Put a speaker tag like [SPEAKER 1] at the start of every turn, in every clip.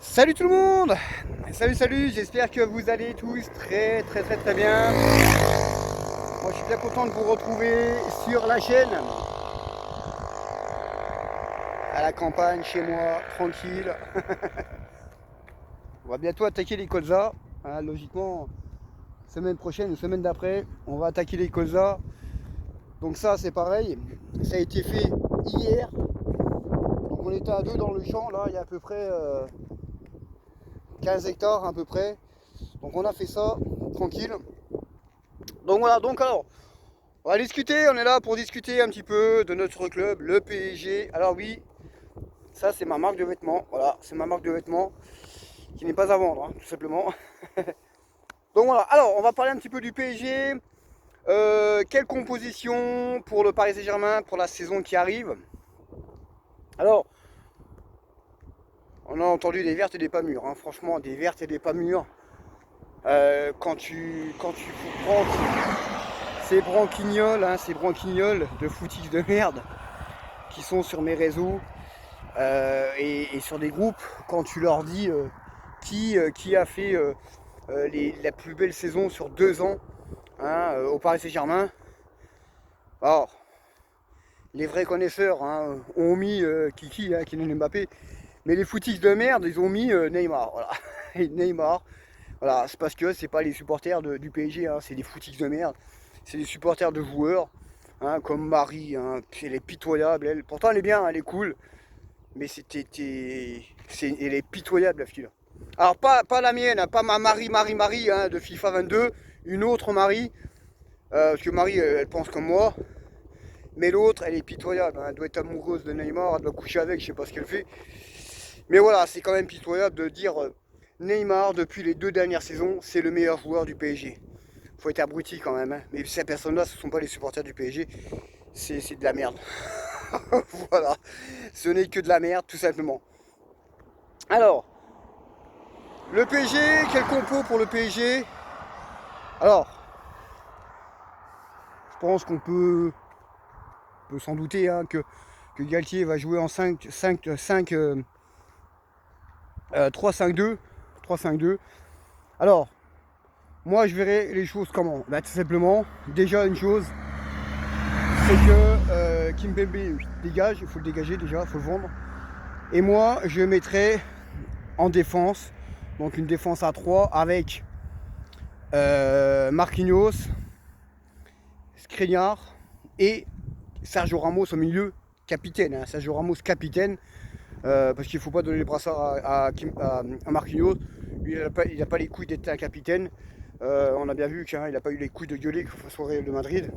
[SPEAKER 1] Salut tout le monde! Salut, j'espère que vous allez tous très bien. Moi je suis bien content de vous retrouver sur la chaîne, à la campagne, chez moi, tranquille. On va bientôt attaquer les colzas, hein, logiquement, semaine prochaine ou semaine d'après, on va attaquer les colzas. Donc ça c'est pareil, ça a été fait hier. Donc on était à deux dans le champ, là il y a à peu près 15 hectares à peu près. Donc on a fait ça, tranquille. Donc voilà, donc alors, on va discuter, on est là pour discuter un petit peu de notre club, le PSG. Alors oui, ça c'est ma marque de vêtements, voilà, c'est ma marque de vêtements qui n'est pas à vendre, hein, tout simplement. Donc voilà, alors on va parler un petit peu du PSG. Quelle composition pour le Paris Saint-Germain pour la saison qui arrive? Alors, on a entendu des vertes et des pas mûres, hein, franchement, des vertes et des pas mûres. Quand tu prends ces branquignoles de footage de merde qui sont sur mes réseaux et sur des groupes, quand tu leur dis qui a fait la plus belle saison sur 2 ans, hein, au Paris Saint-Germain. Alors, les vrais connaisseurs, hein, ont mis Kiki, hein, Kylian Mbappé, mais les footiques de merde, ils ont mis Neymar. Voilà. Et Neymar, voilà, c'est parce que c'est pas les supporters du PSG, hein, c'est des footix de merde. C'est des supporters de joueurs, hein, comme Marie, hein, elle est pitoyable. Elle. Pourtant, elle est bien, elle est cool, mais elle est pitoyable, la fille. Alors, pas la mienne, hein, pas ma Marie, hein, de FIFA 22, une autre Marie, parce que Marie, elle pense comme moi, mais l'autre, elle est pitoyable. Hein, elle doit être amoureuse de Neymar, elle doit coucher avec, je sais pas ce qu'elle fait. Mais voilà, c'est quand même pitoyable de dire Neymar, depuis les 2 dernières saisons, c'est le meilleur joueur du PSG. Faut être abruti quand même, hein. Mais ces personnes-là, ce ne sont pas les supporters du PSG, c'est de la merde. Voilà, ce n'est que de la merde, tout simplement. Alors, le PSG, quel compo pour le PSG? Alors, je pense qu'on peut s'en douter, hein, que Galtier va jouer en 3-5-2. 3-5-2. Alors, moi je verrai les choses comment? Bah, tout simplement, déjà une chose, c'est que Kimpembe dégage, il faut le dégager déjà, il faut le vendre. Et moi je mettrai en défense, donc une défense à 3 avec Marquinhos, Skriniar et Sergio Ramos au milieu, capitaine, hein, Sergio Ramos capitaine, parce qu'il ne faut pas donner les brassards à Marquinhos. Lui, il n'a pas les couilles d'être un capitaine. On a bien vu qu'il n'a pas eu les couilles de gueuler face au Real de Madrid.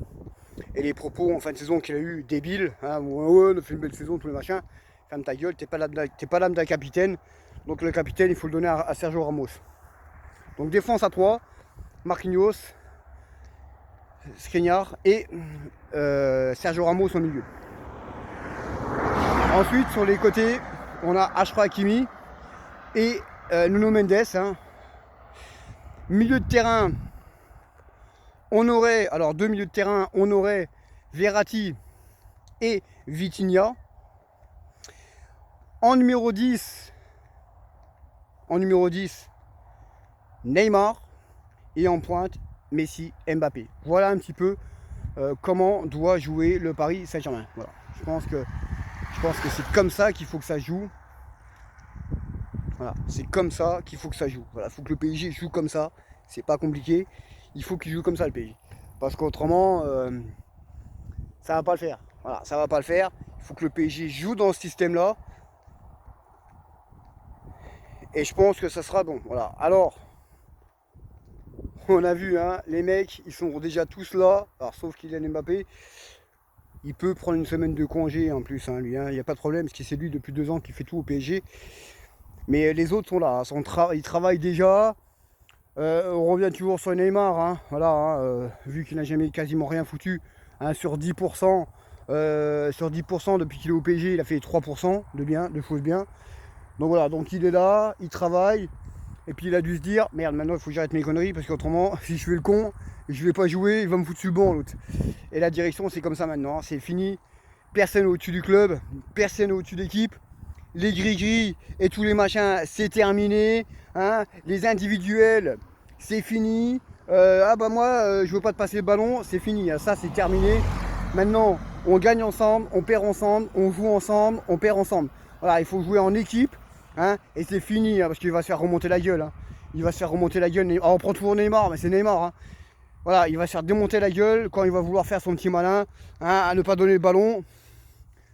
[SPEAKER 1] Et les propos en fin de saison qu'il a eu débiles, hein, ouais, on a fait une belle saison, tous les machins. Ferme ta gueule, t'es pas l'âme d'un capitaine. Donc le capitaine, il faut le donner à Sergio Ramos. Donc défense à 3, Marquinhos, Skriniar et Sergio Ramos au milieu. Ensuite, sur les côtés, on a Achraf Hakimi et Nuno Mendes. Hein. Milieu de terrain, on aurait, alors deux milieux de terrain, on aurait Verratti et Vitinha. En numéro 10, Neymar. Et en pointe, Messi, Mbappé. Voilà un petit peu comment doit jouer le Paris Saint-Germain. Voilà. Je pense que c'est comme ça qu'il faut que ça joue. Voilà, c'est comme ça qu'il faut que ça joue. Voilà, il faut que le PSG joue comme ça. C'est pas compliqué. Il faut qu'il joue comme ça le PSG. Parce qu'autrement, ça va pas le faire. Voilà, ça va pas le faire. Il faut que le PSG joue dans ce système-là. Et je pense que ça sera bon. Voilà. Alors, on a vu, hein, les mecs, ils sont déjà tous là. Alors, sauf Kylian Mbappé. Il peut prendre une semaine de congé en plus, hein, lui. Hein. Il n'y a pas de problème, parce que c'est lui depuis 2 ans qui fait tout au PSG. Mais les autres sont là. Ils travaillent déjà. On revient toujours sur Neymar. Hein. Voilà, hein, vu qu'il n'a jamais quasiment rien foutu, hein, sur 10%. Sur 10% depuis qu'il est au PSG, il a fait 3% de bien, de choses bien. Donc voilà, donc il est là, il travaille. Et puis il a dû se dire, merde, maintenant il faut que j'arrête mes conneries, parce qu'autrement, si je fais le con, je vais pas jouer, il va me foutre sur le banc l'autre. Et la direction, c'est comme ça maintenant, c'est fini. Personne au-dessus du club, personne au-dessus de l'équipe. les gris-gris et tous les machins, c'est terminé. Hein. Les individuels, c'est fini. Ah bah moi, je veux pas te passer le ballon, c'est fini. Ça, c'est terminé. Maintenant, on gagne ensemble, on perd ensemble, on joue ensemble, on perd ensemble. Voilà, il faut jouer en équipe. Hein, et c'est fini, hein, parce qu'il va se faire remonter la gueule. Hein. Il va se faire remonter la gueule. Oh, on prend toujours Neymar, mais c'est Neymar. Hein. Voilà, il va se faire démonter la gueule quand il va vouloir faire son petit malin, hein, à ne pas donner le ballon.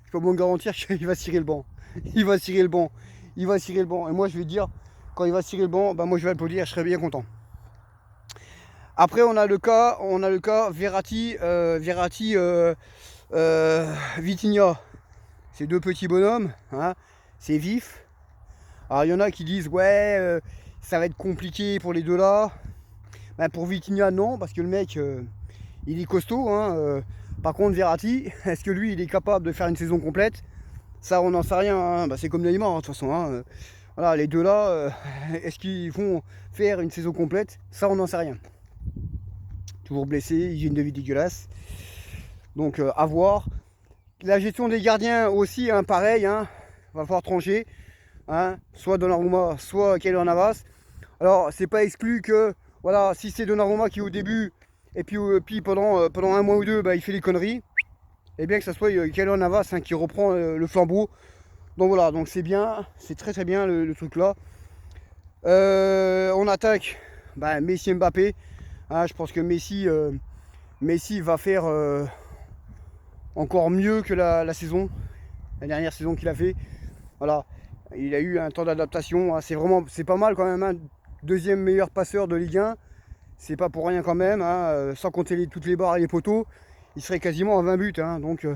[SPEAKER 1] Je peux vous garantir qu'il va cirer le banc. Il va cirer le banc. Il va cirer le banc. Et moi, je vais dire, quand il va cirer le banc, bah, moi, je vais applaudir, je serai bien content. Après, on a le cas Verratti, Vitinha. Ces deux petits bonhommes, hein, c'est vif. Alors, il y en a qui disent, ouais, ça va être compliqué pour les deux là. Ben, pour Vitinha, non, parce que le mec, il est costaud. Hein, par contre, Verratti, est-ce que lui, il est capable de faire une saison complète? Ça, on n'en sait rien. Hein. Ben, c'est comme Neymar, hein, de toute façon. Hein. Voilà, les deux là, est-ce qu'ils vont faire une saison complète? Ça, on n'en sait rien. Toujours blessé, hygiène de vie dégueulasse. Donc, à voir. La gestion des gardiens aussi, hein, pareil. Hein, va falloir trancher. Hein, soit Donnarumma, soit Keylor Navas. Alors, c'est pas exclu que, voilà, si c'est Donnarumma qui est au début, et puis pendant un mois ou deux, bah, il fait les conneries, et bien que ça soit Keylor Navas, hein, qui reprend le flambeau. Donc voilà, donc c'est bien, c'est très très bien le truc là. On attaque bah, Messi Mbappé. Hein, je pense que Messi va faire encore mieux que la dernière saison qu'il a fait. Voilà, il a eu un temps d'adaptation, hein, c'est pas mal quand même. Hein. Deuxième meilleur passeur de Ligue 1, c'est pas pour rien quand même. Hein, sans compter toutes les barres et les poteaux, il serait quasiment à 20 buts. Hein, donc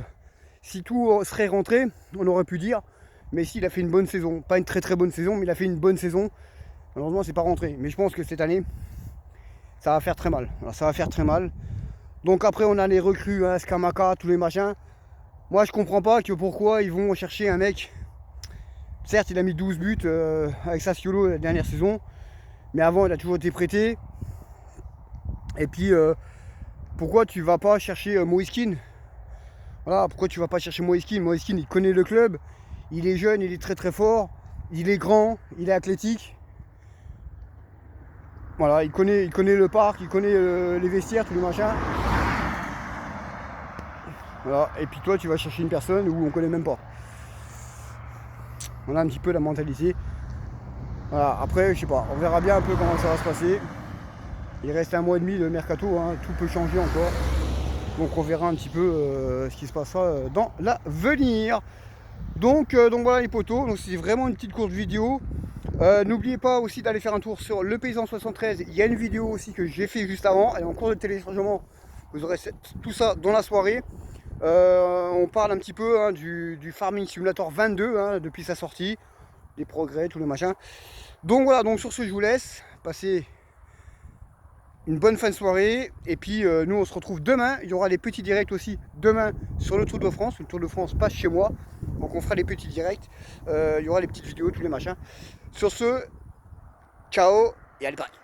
[SPEAKER 1] si tout serait rentré, on aurait pu dire. Mais s'il a fait une bonne saison, pas une très très bonne saison, mais il a fait une bonne saison. Malheureusement, c'est pas rentré. Mais je pense que cette année, ça va faire très mal. Alors, ça va faire très mal. Donc après, on a les recrues, hein, Scamacca, tous les machins. Moi, je comprends pas que pourquoi ils vont chercher un mec. Certes, il a mis 12 buts avec Sassuolo la dernière saison. Mais avant, il a toujours été prêté. Et puis, pourquoi tu vas pas chercher Moïse Kean? Voilà, pourquoi tu vas pas chercher Moïse Kean? Moïse Kean, il connaît le club. Il est jeune, il est très très fort. Il est grand, il est athlétique. Voilà, il connaît le parc, il connaît les vestiaires, tous les machins. Voilà, et puis toi, tu vas chercher une personne où on connaît même pas. On a un petit peu la mentalité. Voilà, après, je sais pas, on verra bien un peu comment ça va se passer. Il reste un mois et demi de mercato, hein, tout peut changer encore. Donc on verra un petit peu ce qui se passera dans l'avenir. Donc voilà les potos, donc c'est vraiment une petite courte vidéo. N'oubliez pas aussi d'aller faire un tour sur Le Paysan 73. Il y a une vidéo aussi que j'ai fait juste avant. Elle est en cours de téléchargement. Vous aurez tout ça dans la soirée. On parle un petit peu hein, du Farming Simulator 22 hein, depuis sa sortie. Des progrès, tous les machins. Donc voilà, donc sur ce je vous laisse. Passez une bonne fin de soirée. Et puis nous on se retrouve demain. Il y aura les petits directs aussi demain sur le Tour de France. Le Tour de France passe chez moi. Donc on fera les petits directs. Il y aura les petites vidéos, tous les machins. Sur ce, ciao et allez bye.